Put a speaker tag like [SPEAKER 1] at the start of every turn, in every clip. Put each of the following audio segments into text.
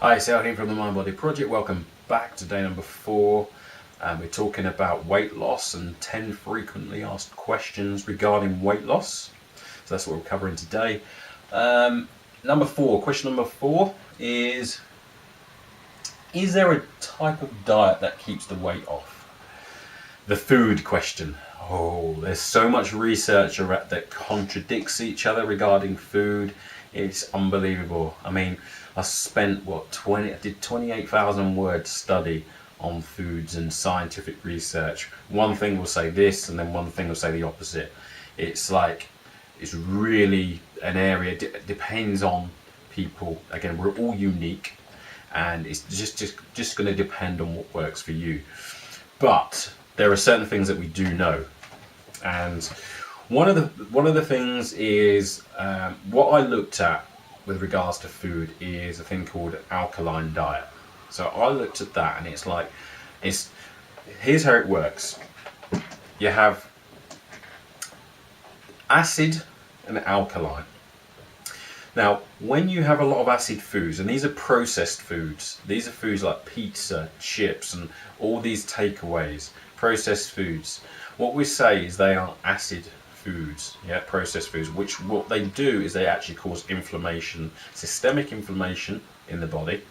[SPEAKER 1] Hi, Sal here from the Mind Body Project. Welcome back to day number 4. We're talking about weight loss and 10 frequently asked questions regarding weight loss. So that's what we're covering today. Question number 4 is there a type of diet that keeps the weight off? The food question. Oh, there's so much research that contradicts each other regarding food. It's unbelievable. I mean, I spent I did 28,000 word study on foods and scientific research. One thing will say this and then one thing will say the opposite. It's really an area, depends on people. Again, we're all unique and it's just going to depend on what works for you. But there are certain things that we do know. And one of the things is what I looked at with regards to food is a thing called alkaline diet. So I looked at that and here's how it works. You have acid and alkaline. Now, when you have a lot of acid foods, and these are processed foods, these are foods like pizza, chips, and all these takeaways, processed foods, what we say is they are acid foods, processed foods, which what they do is they actually cause inflammation, systemic inflammation in the body.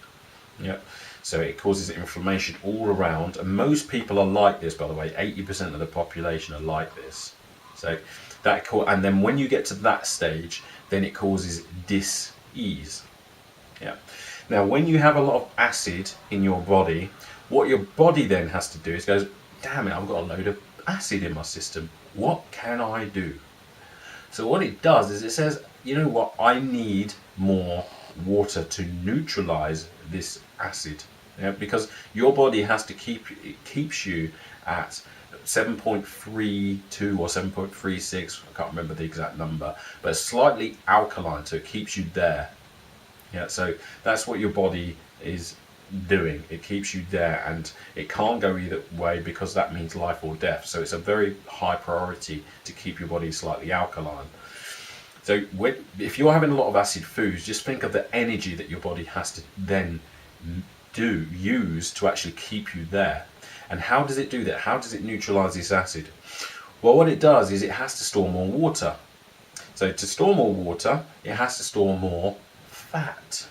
[SPEAKER 1] So it causes inflammation all around, and most people are like this, by the way. 80% of the population are like this. So and then when you get to that stage, then it causes dis-ease. Now, when you have a lot of acid in your body, what your body then has to do is goes, damn it, I've got a load of acid in my system. What can I do? So what it does is it says, you know what, I need more water to neutralize this acid. Because your body has to keeps you at 7.32 or 7.36, I can't remember the exact number, but slightly alkaline, so it keeps you there. So that's what your body is doing. It keeps you there, and it can't go either way because that means life or death. So it's a very high priority to keep your body slightly alkaline. So if you're having a lot of acid foods, just think of the energy that your body has to then use to actually keep you there. And how does it do that? How does it neutralize this acid? Well, what it does is it has to store more water. So to store more water, it has to store more fat.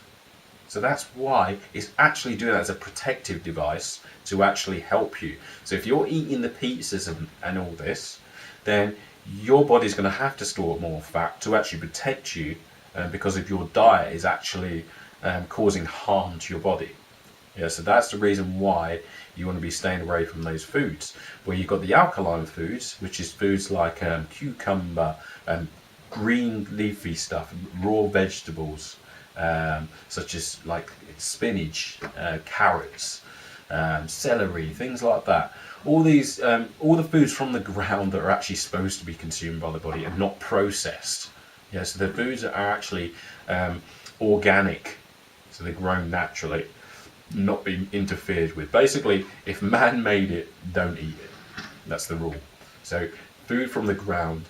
[SPEAKER 1] So that's why it's actually doing that as a protective device to actually help you. So if you're eating the pizzas and all this, then your body's going to have to store more fat to actually protect you because of your diet is actually causing harm to your body. So that's the reason why you want to be staying away from those foods. Where you've got the alkaline foods, which is foods like cucumber, green leafy stuff, raw vegetables, such as like spinach, carrots, celery, things like that. All these, all the foods from the ground that are actually supposed to be consumed by the body and not processed. So the foods are actually organic, so they're grown naturally, not being interfered with. Basically, if man made it, don't eat it. That's the rule. So food from the ground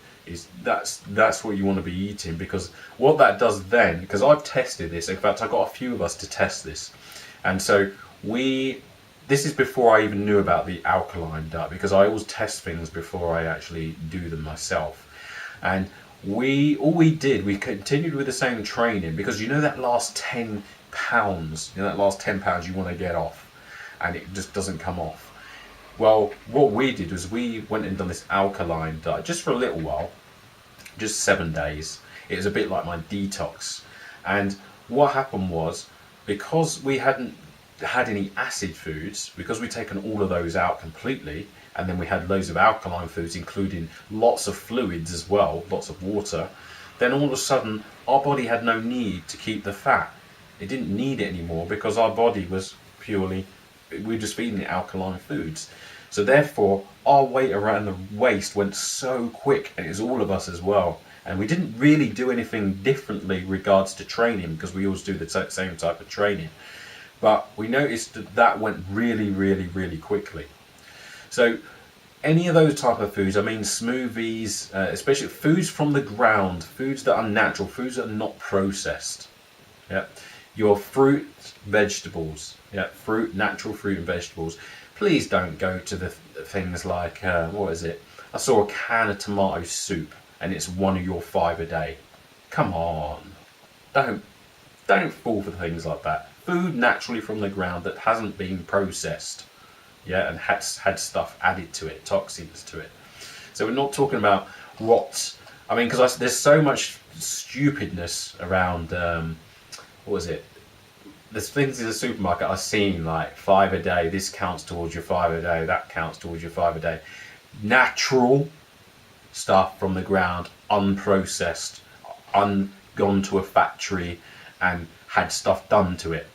[SPEAKER 1] that's what you want to be eating, because what that does then, because I've tested this, in fact I got a few of us to test this, and so this is before I even knew about the alkaline diet, because I always test things before I actually do them myself. And we continued with the same training, because that last 10 pounds, you want to get off, and it just doesn't come off. Well, what we did was we went and done this alkaline diet just for a little while, just 7 days. It was a bit like my detox. And what happened was, because we hadn't had any acid foods, because we'd taken all of those out completely, and then we had loads of alkaline foods, including lots of fluids as well, lots of water, then all of a sudden our body had no need to keep the fat. It didn't need it anymore, because our body was we were just feeding it alkaline foods. So therefore our weight around the waist went so quick, and it was all of us as well. And we didn't really do anything differently regards to training, because we always do the same type of training. But we noticed that went really, really, really quickly. So any of those type of foods, I mean smoothies, especially foods from the ground, foods that are natural, foods that are not processed. your fruit, vegetables, yeah, fruit, natural fruit and vegetables. Please don't go to the things like what is it? I saw a can of tomato soup, and it's one of your 5 a day. Come on, don't fall for things like that. Food naturally from the ground that hasn't been processed, yeah, and had stuff added to it, toxins to it. So we're not talking about what I mean, because there's so much stupidness around. What was it? There's things in the supermarket I've seen like 5 a day. This counts towards your 5 a day. That counts towards your 5 a day. Natural stuff from the ground, unprocessed, gone to a factory and had stuff done to it.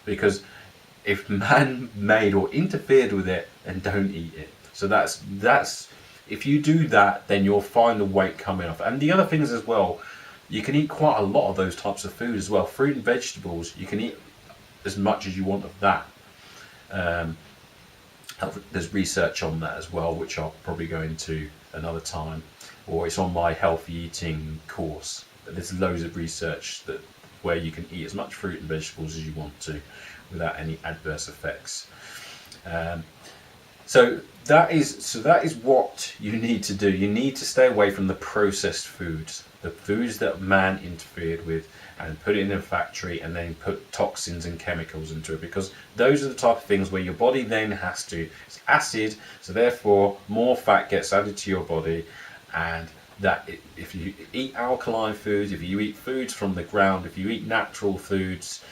[SPEAKER 1] Because if man made or interfered with it, then don't eat it. So that's if you do that, then you'll find the weight coming off. And the other things as well, you can eat quite a lot of those types of food as well. Fruit and vegetables, you can eat as much as you want of that. There's research on that as well, which I'll probably go into another time, or it's on my healthy eating course. There's loads of research where you can eat as much fruit and vegetables as you want to without any adverse effects. So that is what you need to do. You need to stay away from the processed foods, the foods that man interfered with and put it in a factory and then put toxins and chemicals into it, because those are the type of things where your body then has to, it's acid, so therefore more fat gets added to your body. And if you eat alkaline foods, if you eat foods from the ground, if you eat natural foods,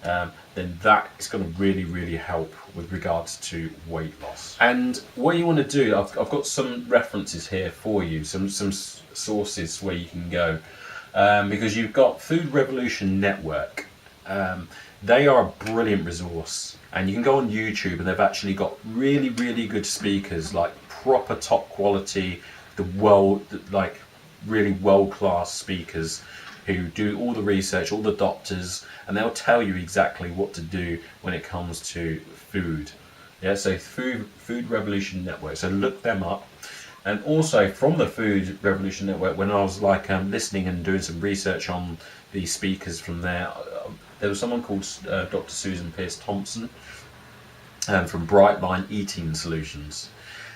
[SPEAKER 1] then that is going to really, really help with regards to weight loss. And what you want to do, I've got some references here for you, some sources where you can go, because you've got Food Revolution Network. They are a brilliant resource, and you can go on YouTube, and they've actually got really, really good speakers, like proper top quality, really world-class speakers who do all the research, all the doctors, and they'll tell you exactly what to do when it comes to food. Yeah, so Food Revolution Network. So look them up. And also from the Food Revolution Network, when I was listening and doing some research on the speakers from there, there was someone called Dr. Susan Peirce Thompson from Bright Line Eating Solutions,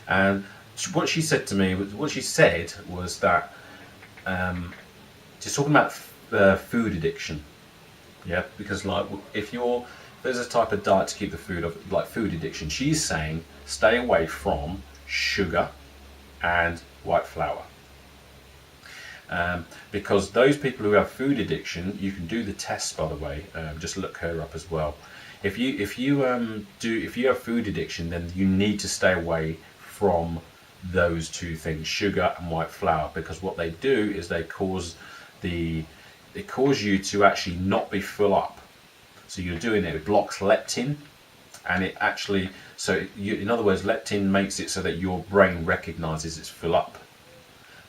[SPEAKER 1] and what she said was that she's talking about food addiction. Yeah, because if there's a type of diet to keep the food off, like food addiction, she's saying stay away from sugar and white flour. Because those people who have food addiction, you can do the test, by the way. Just look her up as well. If you have food addiction, then you need to stay away from those two things, sugar and white flour, because what they do is they cause you to actually not be full up. So you're doing it blocks leptin, and it actually, in other words, leptin makes it so that your brain recognizes it's full up,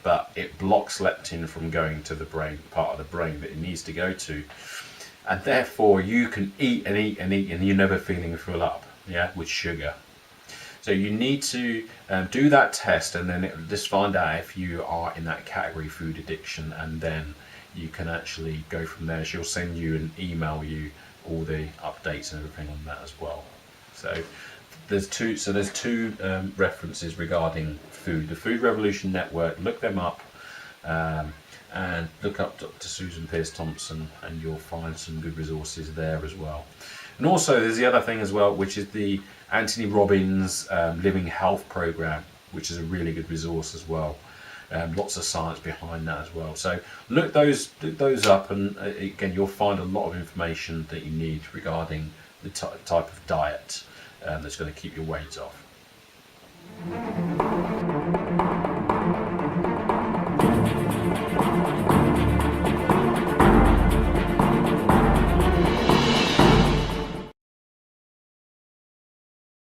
[SPEAKER 1] but it blocks leptin from going to the brain, part of the brain that it needs to go to, and therefore you can eat and eat and eat and you're never feeling full up, yeah, with sugar. So you need to do that test, and then just find out if you are in that category, food addiction, and then you can actually go from there. She'll send you and email you all the updates and everything on that as well. So there's two references regarding food. The Food Revolution Network, look them up, and look up Dr. Susan Peirce Thompson, and you'll find some good resources there as well. And also there's the other thing as well, which is the Anthony Robbins Living Health Program, which is a really good resource as well. Lots of science behind that as well. So look those up, and again, you'll find a lot of information that you need regarding the type of diet that's going to keep your weight off.